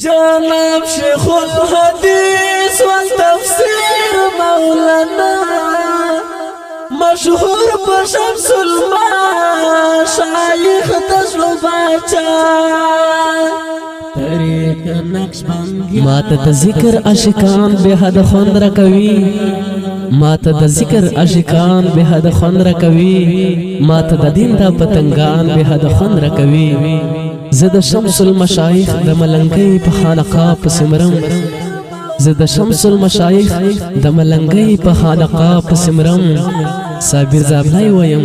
جناب شیخ الحدیث والتفسیر مولانا مشهور بشمس الماء شایخ تزلو باچا ماته د ذکر عاشقان به حد خوند را کوي ماته د ذکر عاشقان به حد خوند را کوي ماته د دین د پتنګان به حد خوند را کوي زه د شمس المشایخ د ملنګي په خانقاه په سمرم زه د شمس المشایخ د ملنګي په خانقاه په سمرم صابر زابلای ویم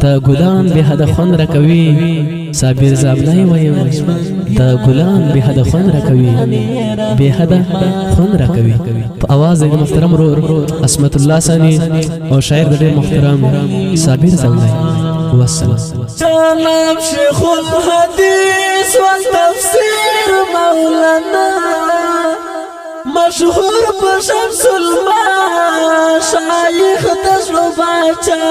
د ګلان به حد خوند را کوي صابر زابلای ویم د ګلان به حد خوند را کوي به حد خوند را کوي په आवाज د محترم رو اسمت الله ثانی او شاعر د محترم صابر زابلای والسلام. جناب شیخ الحدیث والتفسیر مولانا مشهور بشمس الماء شایخ تزلو باچا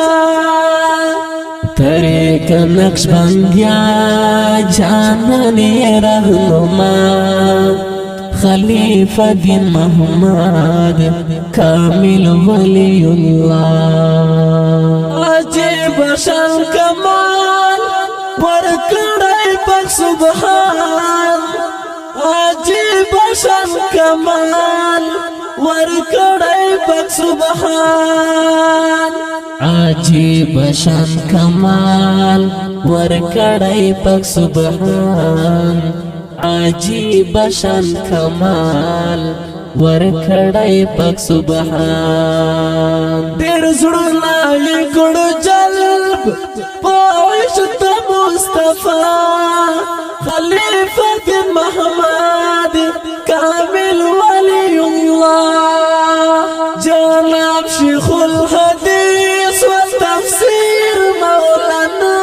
طریق نقش بندیا جانانی رہنما خلیفہ دین محمد کامل ولی اللہ عجیب شان کمال ورکڑائی پاک سبحان عجیب شان کمال ورکڑائی پاک سبحان عجیب شان کمال ورکڑائی پاک سبحان عجیب شان کمال ورکڑائی پاک سبحان دیر زڑنا لکڑ جلب پوشت مصطفیٰ خلیفت محمد کامل ولی اللہ جناب شیخ الحدیث والتفسیر مولانا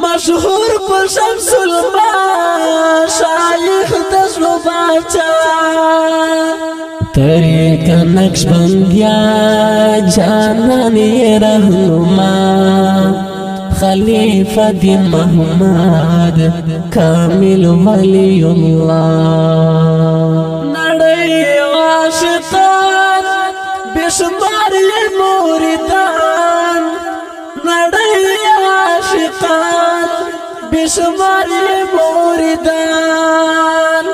مشهور بشمس الماء شایخ تزلو باچا طریق نقش بندیا جانانی رہنما خلیفہ دین محمد کامل ولی اللہ نڑی عاشقان بشمار موردان نڑی عاشقان بشمار موردان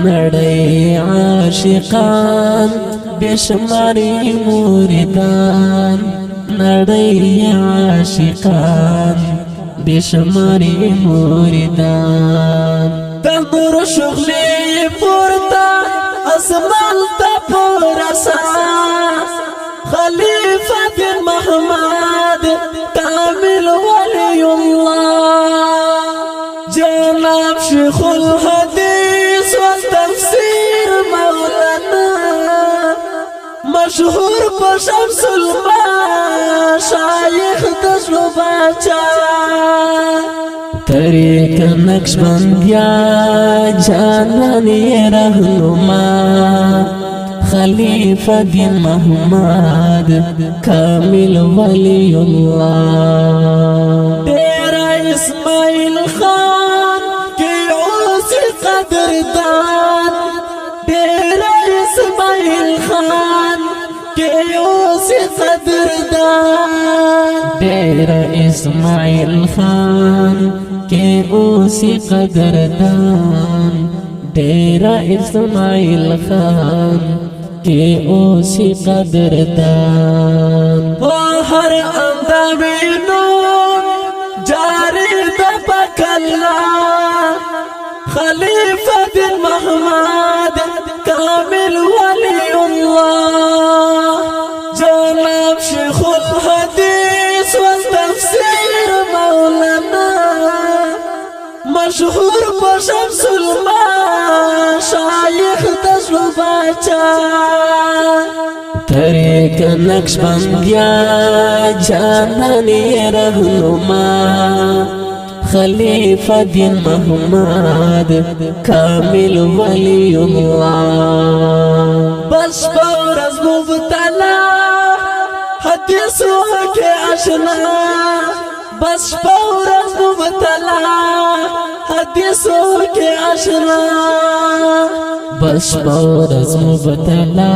نڑی عاشقان بشماری موردان نڑی عاشقان بشماری موردان تندر شغلی پورتا اسمان تا پورسا خلیفت محمد کامل ولی اللہ جناب شیخ الحدیث والتفسیر مولانا مشهور بشمس الماء شایخ تزلو باچا طریق نقش بندیا جانانی رہنما خلیفہ دین محمد کامل ولی اللہ تیرا اسماعیل خان کی اوسی قدردان تیرا اسماعیل خان کی اوسی قدردان تیرا اسماعیل خان کے اوسی قدردان تیرا اسماعیل خان کے اوسی قدردان ہر اندامینو جاری دبک اللہ خلیفت محمد کامل ولی اللہ جناب شیخ الحدیث والتفسیر مولانا مشهور بشمس الماء شایخ تزلو باچا طریق نقش بندیا جانانی رہنما خلیفہ دین محمد کامل ولی اللہ بس بورز مبتلا حدیثوں کے اشنا بس بورز مبتلا حدیثوں کے اشنا بشپور از مبتلا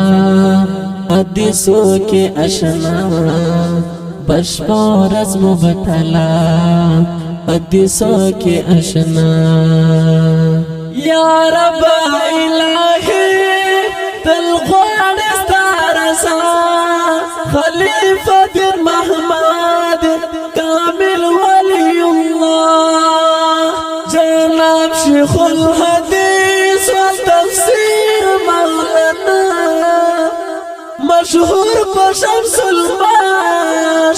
حدیثوں کے اشنا بشپور از مبتلا حدیثوں کے اشنا یا رب الہی دل غوڑ ستارسا خلیفہ دین محمد کامل ولی اللہ جناب شیخ الحدیث والتفسیر مولانا مشہور کو شمس الما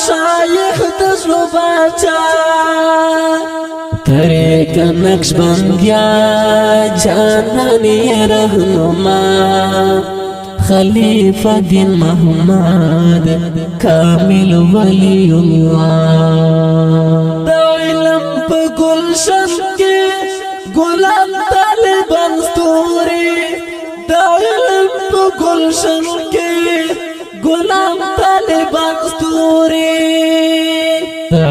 شایخ تجربہ چاہ طریق نقش بندیا جانانی رہنما خلیفہ دین محمد کامل ولی اللہ دا علم پا گلشن کے گلان طالبان ستوری دا علم پا گلشن کے گلان طالبان ستوری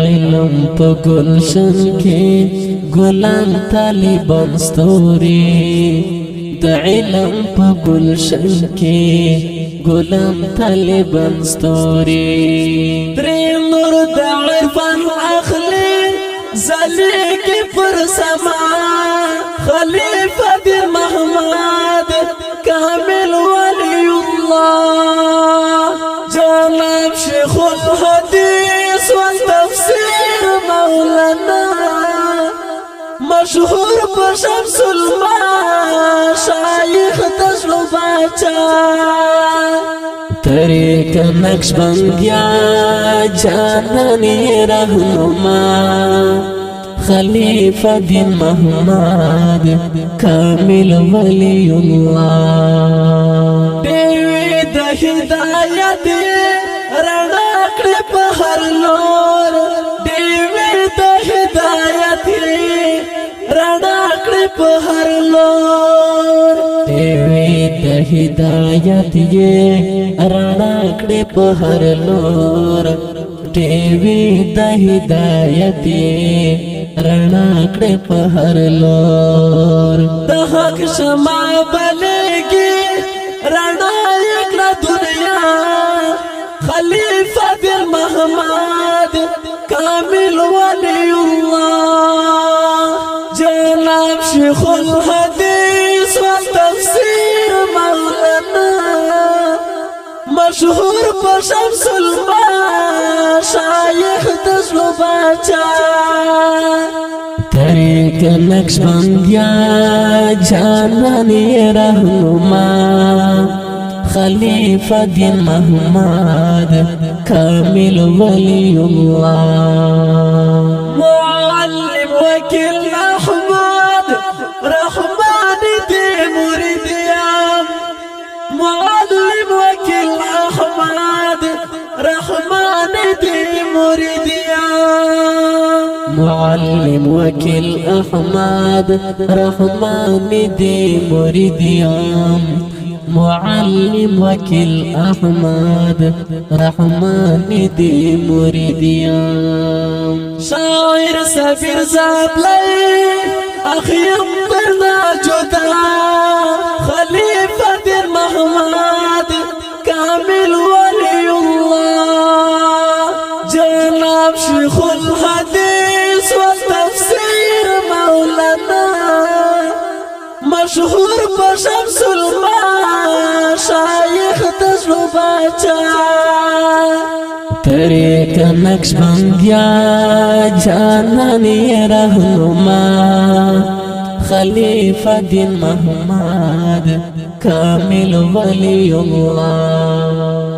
علم پا گلشن کے گلان طالبان ستوری دا علم پا گلشن کے گلان طالبان ستوری تری نور دا عرفان اخلی زلی کی پر سما خلیفہ دین محمد کامل ولی اللہ جناب شیخ الحدیث والتفسیر مولانا مشہور پر شمس الما شایخ تجربہ چاہ طریق نقش بندیا جانانی رہنما خلیفہ دین محمد کامل ولی اللہ دیوی دا ہدایت رنا کڑی پہر لور دیوی دا ہدایت رنا کڑی پہر لور دیوی دا ہدایت یہ رنا کڑی پہر لور دیوی دا ہدایت یہ رنا کڑی پہر لور دا حق شما بلے گی رنا اکلا دنیا خلیفہ دین محمد کامل ولی اللہ جناب شیخ الحدیث والتفسیر مولانا مشہور پر شمس الما شایخ تجربہ چاہ طریق نقش بندیا جانانی رہنما خلیفہ دین محمد کامل ولی اللہ معلم وکیل احمد رحمان دی مریدیام معلم وکیل احمد رحمان دی مریدیام معلم وکیل احمد رحمان دی مریدیام معلم وکیل احمد رحمان دی مریدیام شاعر سفیر زابلی اخیم برنا جدا خلیفہ دین محمد کامل ولی اللہ جناب شیخ الحدیث والتفسیر مولانا مشہور پر شمس الما شایخ تجربہ چاہ طریق نقش بندیا جانانی رہنما خلیفہ دین محمد کامل ولی اللہ